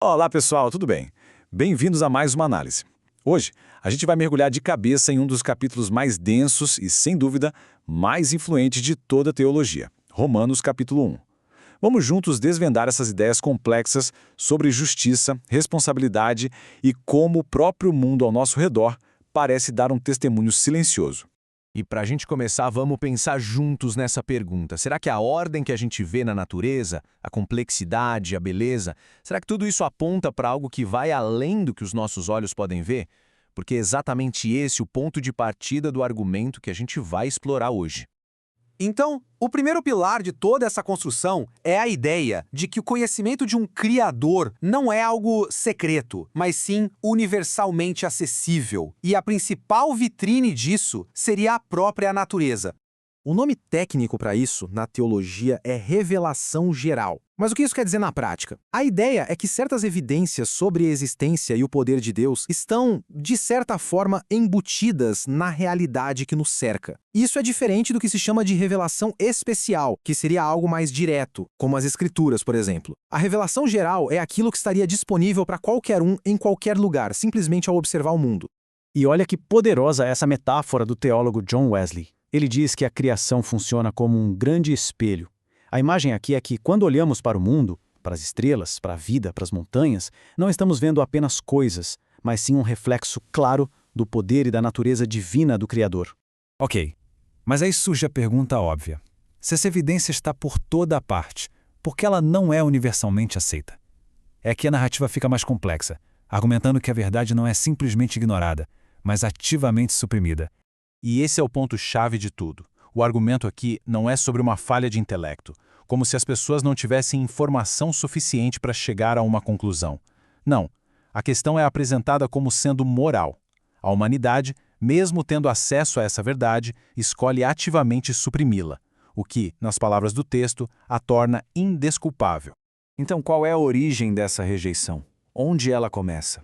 Olá pessoal, tudo bem? Bem-vindos a mais uma análise. Hoje, a gente vai mergulhar de cabeça em um dos capítulos mais densos e, sem dúvida, mais influentes de toda a teologia, Romanos capítulo 1. Vamos juntos desvendar essas ideias complexas sobre justiça, responsabilidade e como o próprio mundo ao nosso redor parece dar um testemunho silencioso. E para a gente começar, vamos pensar juntos nessa pergunta. Será que a ordem que a gente vê na natureza, a complexidade, a beleza, será que tudo isso aponta para algo que vai além do que os nossos olhos podem ver? Porque é exatamente esse o ponto de partida do argumento que a gente vai explorar hoje. Então, o primeiro pilar de toda essa construção é a ideia de que o conhecimento de um Criador não é algo secreto, mas sim universalmente acessível. E a principal vitrine disso seria a própria natureza. O nome técnico para isso, na teologia, é revelação geral. Mas o que isso quer dizer na prática? A ideia é que certas evidências sobre a existência e o poder de Deus estão, de certa forma, embutidas na realidade que nos cerca. Isso é diferente do que se chama de revelação especial, que seria algo mais direto, como as Escrituras, por exemplo. A revelação geral é aquilo que estaria disponível para qualquer um em qualquer lugar, simplesmente ao observar o mundo. E olha que poderosa essa metáfora do teólogo John Wesley. Ele diz que a criação funciona como um grande espelho. A imagem aqui é que, quando olhamos para o mundo, para as estrelas, para a vida, para as montanhas, não estamos vendo apenas coisas, mas sim um reflexo claro do poder e da natureza divina do Criador. Ok, mas aí surge a pergunta óbvia. Se essa evidência está por toda a parte, por que ela não é universalmente aceita? É que a narrativa fica mais complexa, argumentando que a verdade não é simplesmente ignorada, mas ativamente suprimida. E esse é o ponto-chave de tudo. O argumento aqui não é sobre uma falha de intelecto, como se as pessoas não tivessem informação suficiente para chegar a uma conclusão. Não, a questão é apresentada como sendo moral. A humanidade, mesmo tendo acesso a essa verdade, escolhe ativamente suprimi-la, o que, nas palavras do texto, a torna indesculpável. Então, qual é a origem dessa rejeição? Onde ela começa?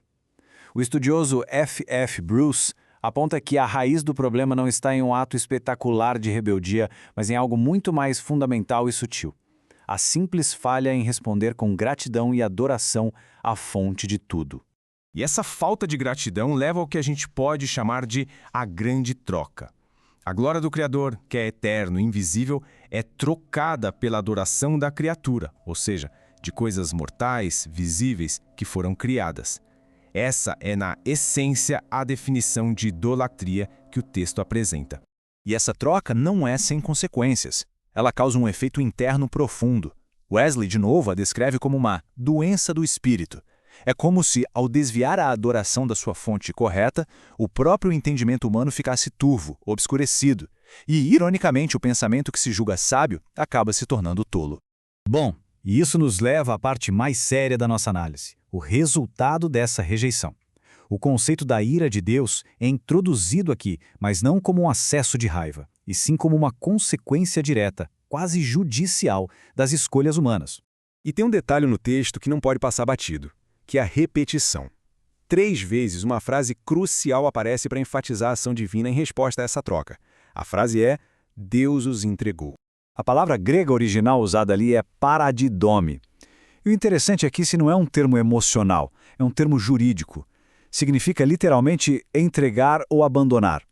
O estudioso F.F. Bruce aponta que a raiz do problema não está em um ato espetacular de rebeldia, mas em algo muito mais fundamental e sutil. A simples falha em responder com gratidão e adoração à fonte de tudo. E essa falta de gratidão leva ao que a gente pode chamar de a grande troca. A glória do Criador, que é eterno e invisível, é trocada pela adoração da criatura, ou seja, de coisas mortais, visíveis, que foram criadas. Essa é, na essência, a definição de idolatria que o texto apresenta. E essa troca não é sem consequências. Ela causa um efeito interno profundo. Wesley, de novo, a descreve como uma doença do espírito. É como se, ao desviar a adoração da sua fonte correta, o próprio entendimento humano ficasse turvo, obscurecido. E, ironicamente, o pensamento que se julga sábio acaba se tornando tolo. Bom, e isso nos leva à parte mais séria da nossa análise, o resultado dessa rejeição. O conceito da ira de Deus é introduzido aqui, mas não como um acesso de raiva, e sim como uma consequência direta, quase judicial, das escolhas humanas. E tem um detalhe no texto que não pode passar batido, que é a repetição. 3 vezes uma frase crucial aparece para enfatizar a ação divina em resposta a essa troca. A frase é: Deus os entregou. A palavra grega original usada ali é paradidome. E o interessante é que esse não é um termo emocional, é um termo jurídico. Significa literalmente entregar ou abandonar.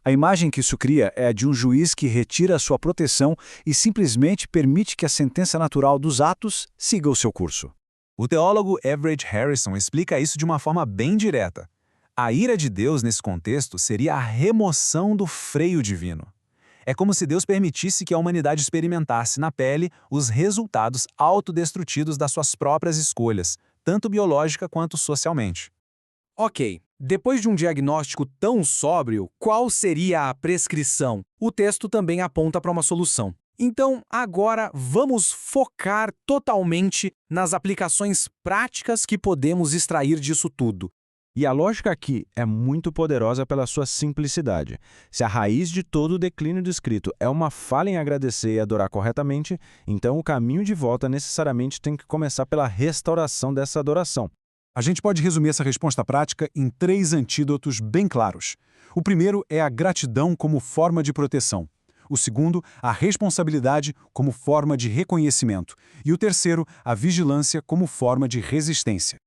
A imagem que isso cria é a de um juiz que retira a sua proteção e simplesmente permite que a sentença natural dos atos siga o seu curso. O teólogo Everett Harrison explica isso de uma forma bem direta. A ira de Deus nesse contexto seria a remoção do freio divino. É como se Deus permitisse que a humanidade experimentasse na pele os resultados autodestrutivos das suas próprias escolhas, tanto biológica quanto socialmente. Ok, depois de um diagnóstico tão sóbrio, qual seria a prescrição? O texto também aponta para uma solução. Então, agora vamos focar totalmente nas aplicações práticas que podemos extrair disso tudo. E a lógica aqui é muito poderosa pela sua simplicidade. Se a raiz de todo o declínio descrito é uma falha em agradecer e adorar corretamente, então o caminho de volta necessariamente tem que começar pela restauração dessa adoração. A gente pode resumir essa resposta prática em 3 antídotos bem claros. O primeiro é a gratidão como forma de proteção. O segundo, a responsabilidade como forma de reconhecimento. E o terceiro, a vigilância como forma de resistência.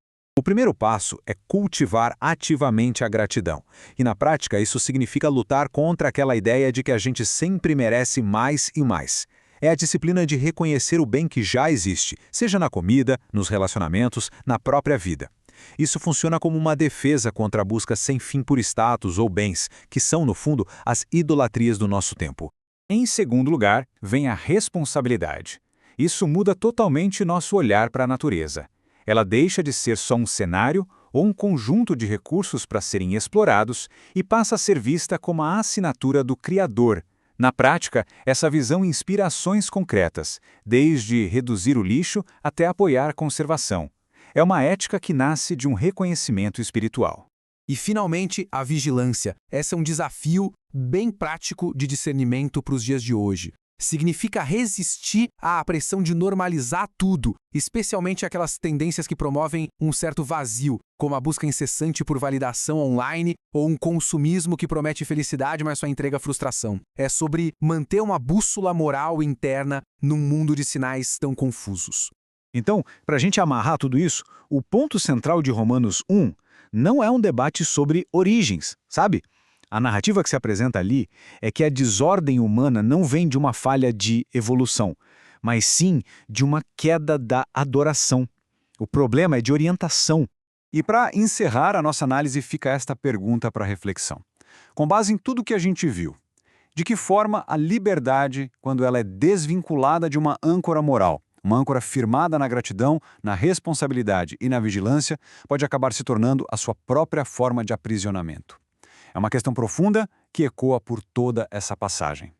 primeiro passo é cultivar ativamente a gratidão. E na prática, isso significa lutar contra aquela ideia de que a gente sempre merece mais e mais. É a disciplina de reconhecer o bem que já existe, seja na comida, nos relacionamentos, na própria vida. Isso funciona como uma defesa contra a busca sem fim por status ou bens, que são, no fundo, as idolatrias do nosso tempo. Em segundo lugar, vem a responsabilidade. Isso muda totalmente nosso olhar para a natureza. Ela deixa de ser só um cenário ou um conjunto de recursos para serem explorados e passa a ser vista como a assinatura do Criador. Na prática, essa visão inspira ações concretas, desde reduzir o lixo até apoiar a conservação. É uma ética que nasce de um reconhecimento espiritual. E, finalmente, a vigilância. Esse é um desafio bem prático de discernimento para os dias de hoje. Significa resistir à pressão de normalizar tudo, especialmente aquelas tendências que promovem um certo vazio, como a busca incessante por validação online ou um consumismo que promete felicidade, mas só entrega frustração. É sobre manter uma bússola moral interna num mundo de sinais tão confusos. Então, para a gente amarrar tudo isso, o ponto central de Romanos 1 não é um debate sobre origens, sabe? A narrativa que se apresenta ali é que a desordem humana não vem de uma falha de evolução, mas sim de uma queda da adoração. O problema é de orientação. E para encerrar a nossa análise, fica esta pergunta para reflexão. Com base em tudo que a gente viu, de que forma a liberdade, quando ela é desvinculada de uma âncora moral, uma âncora firmada na gratidão, na responsabilidade e na vigilância, pode acabar se tornando a sua própria forma de aprisionamento? É uma questão profunda que ecoa por toda essa passagem.